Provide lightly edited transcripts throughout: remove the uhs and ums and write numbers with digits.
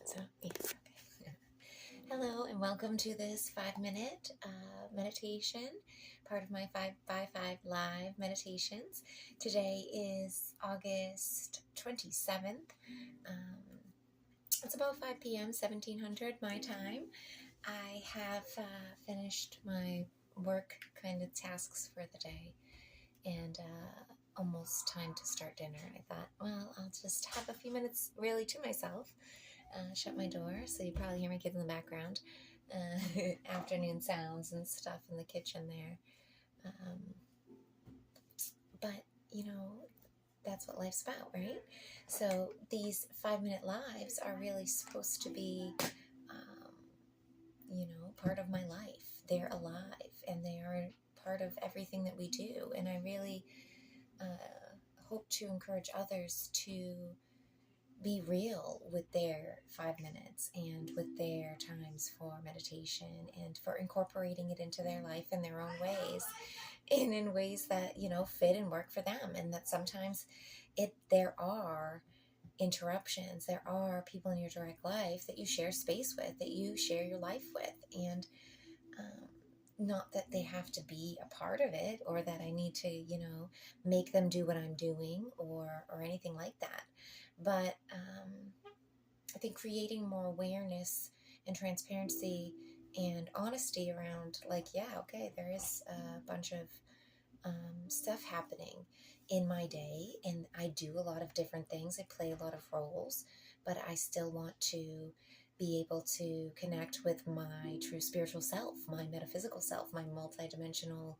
So, yeah, okay. Hello, and welcome to this 5-minute meditation, part of my 5x5 live meditations. Today is August 27th. It's about 5 p.m., 1700 my time. I have finished my work kind of tasks for the day, and almost time to start dinner. I thought, well, I'll just have a few minutes really to myself. Shut my door, so you probably hear my kids in the background. Afternoon sounds and stuff in the kitchen there. But, that's what life's about, right? So these 5-minute lives are really supposed to be, part of my life. They're alive, and they are part of everything that we do. And I really hope to encourage others to be real with their 5 minutes and with their times for meditation and for incorporating it into their life in their own ways and in ways that, fit and work for them. And that sometimes there are interruptions, there are people in your direct life that you share space with, that you share your life with. And not that they have to be a part of it, or that I need to, make them do what I'm doing or anything like that. But I think creating more awareness and transparency and honesty around, there is a bunch of stuff happening in my day, and I do a lot of different things. I play a lot of roles, but I still want to be able to connect with my true spiritual self, my metaphysical self, my multidimensional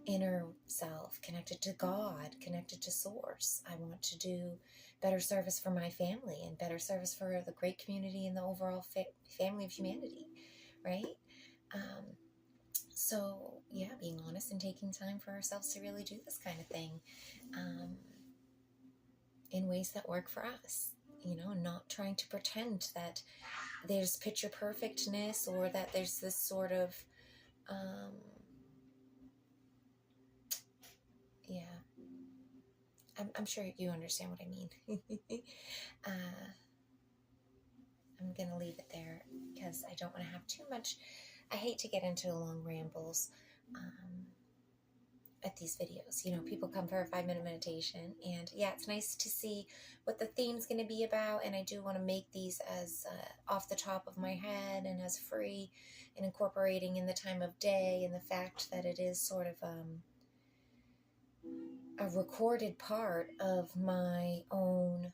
inner self, connected to God, connected to Source. I want to do better service for my family and better service for the great community and the overall family of humanity, right? So, being honest and taking time for ourselves to really do this kind of thing in ways that work for us, not trying to pretend that there's picture perfectness or that there's this sort of, I'm sure you understand what I mean. I'm going to leave it there because I don't want to have too much. I hate to get into long rambles at these videos. People come for a 5-minute meditation, and it's nice to see what the theme's going to be about. And I do want to make these as off the top of my head and as free, and incorporating in the time of day and the fact that it is sort of a recorded part of my own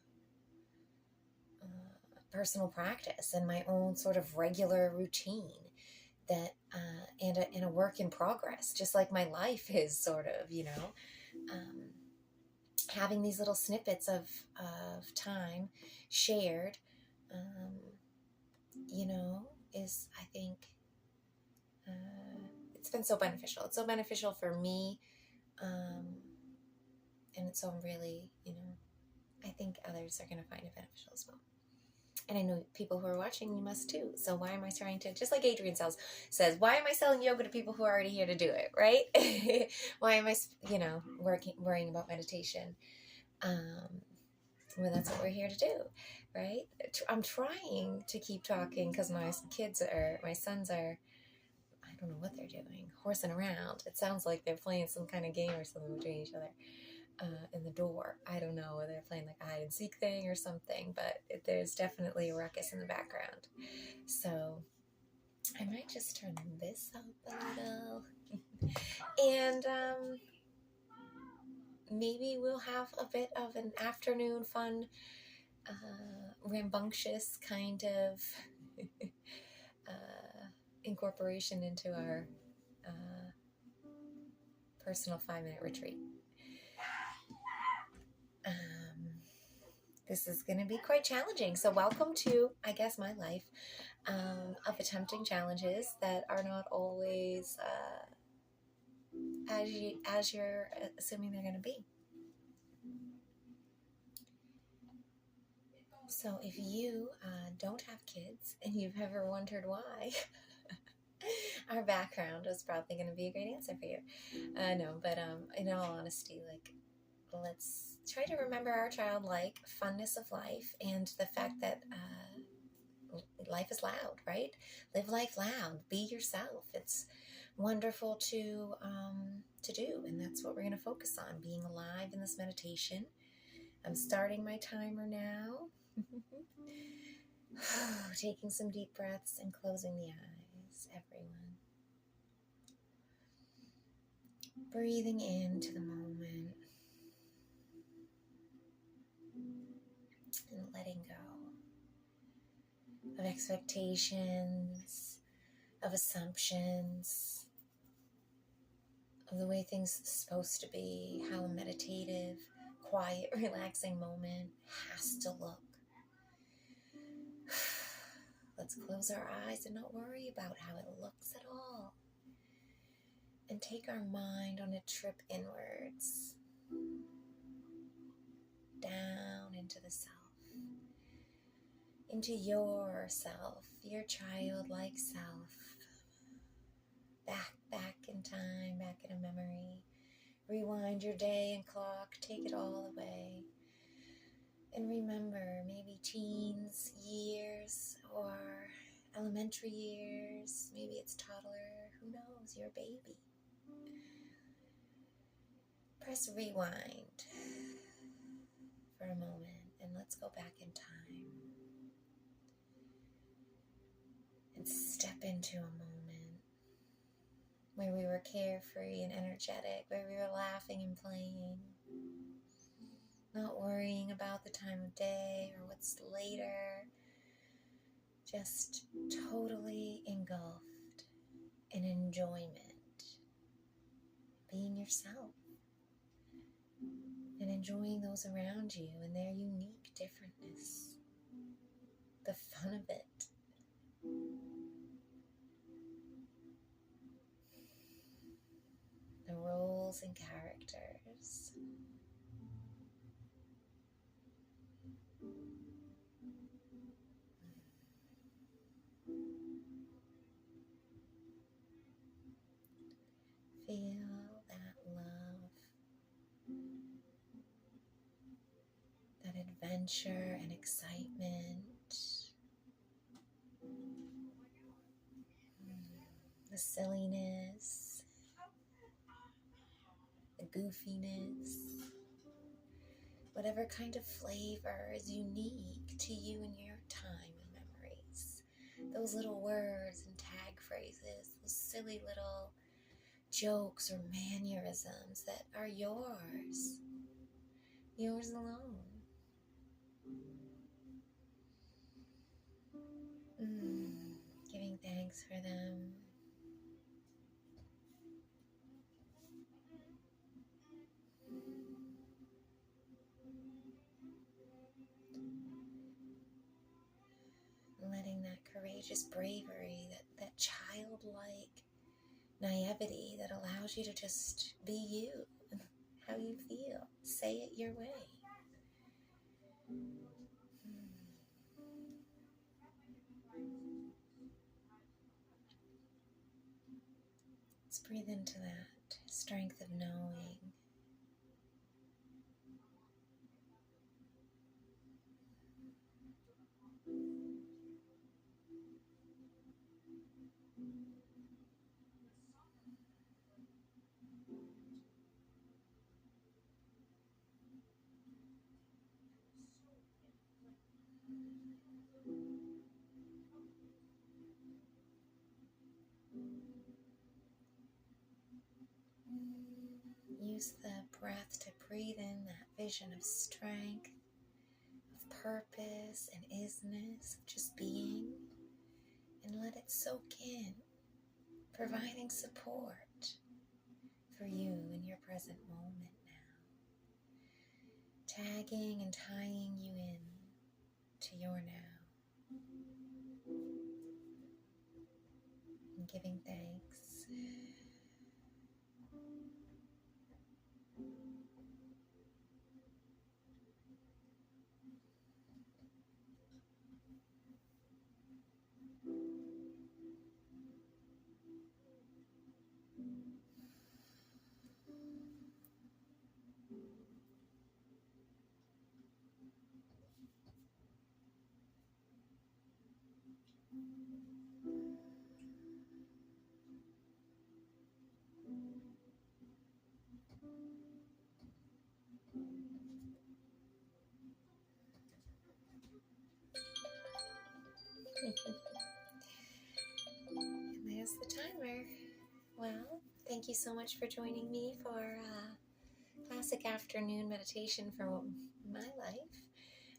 personal practice and my own sort of regular routine that and a work in progress, just like my life is sort of, having these little snippets of time shared, is, I think, it's been so beneficial. It's so beneficial for me. And so I'm really, I think others are going to find it beneficial as well. And I know people who are watching, you must too. So why am I trying to, just like Adrian says, why am I selling yoga to people who are already here to do it, right? Why am I, worrying about meditation? Well, that's what we're here to do, right? I'm trying to keep talking because my sons are, I don't know what they're doing, horsing around. It sounds like they're playing some kind of game or something between each other. In the door. I don't know whether they're playing like a hide and seek thing or something, but there's definitely a ruckus in the background. So I might just turn this up a little. And maybe we'll have a bit of an afternoon fun, rambunctious kind of incorporation into our personal 5-minute retreat. This is going to be quite challenging. So welcome to, I guess, my life of attempting challenges that are not always as you're assuming they're going to be. So if you don't have kids and you've ever wondered why, our background is probably going to be a great answer for you. No, but in all honesty, let's try to remember our childlike funness of life and the fact that life is loud, right? Live life loud. Be yourself. It's wonderful to do, and that's what we're going to focus on, being alive in this meditation. I'm starting my timer now. Taking some deep breaths and closing the eyes, everyone. Breathing into the moment and letting go of expectations, of assumptions, of the way things are supposed to be, how a meditative, quiet, relaxing moment has to look. Let's close our eyes and not worry about how it looks at all. And take our mind on a trip inwards, down into the self, into yourself, your childlike self. Back in time, back in a memory. Rewind your day and clock, take it all away. And remember, maybe teens years or elementary years, maybe it's toddler, who knows, you're a baby. Press rewind for a moment and let's go back in time and step into a moment where we were carefree and energetic, where we were laughing and playing, not worrying about the time of day or what's later, just totally engulfed in enjoyment, being yourself and enjoying those around you and their unique differentness, the fun of it. The roles and characters. Feel that love, that adventure and excitement, the silliness, the goofiness, whatever kind of flavor is unique to you and your time and memories. Those little words and tag phrases, those silly little jokes or mannerisms that are yours alone. Giving thanks for them. Letting that courageous bravery, that childlike naivety that allows you to just be you, how you feel. Say it your way. Let's breathe into that strength of knowing. Use the breath to breathe in that vision of strength, of purpose and isness, of just being, and let it soak in, providing support for you in your present moment now, tagging and tying you in to your now, and giving thanks. you so much for joining me for classic afternoon meditation for my life,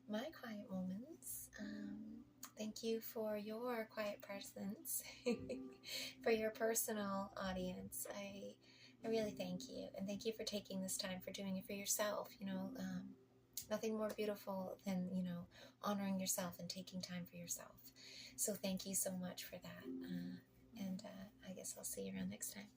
my quiet moments. Thank you for your quiet presence, for your personal audience. I really thank you, and thank you for taking this time for doing it for yourself. Nothing more beautiful than, honoring yourself and taking time for yourself. So thank you so much for that. And I guess I'll see you around next time.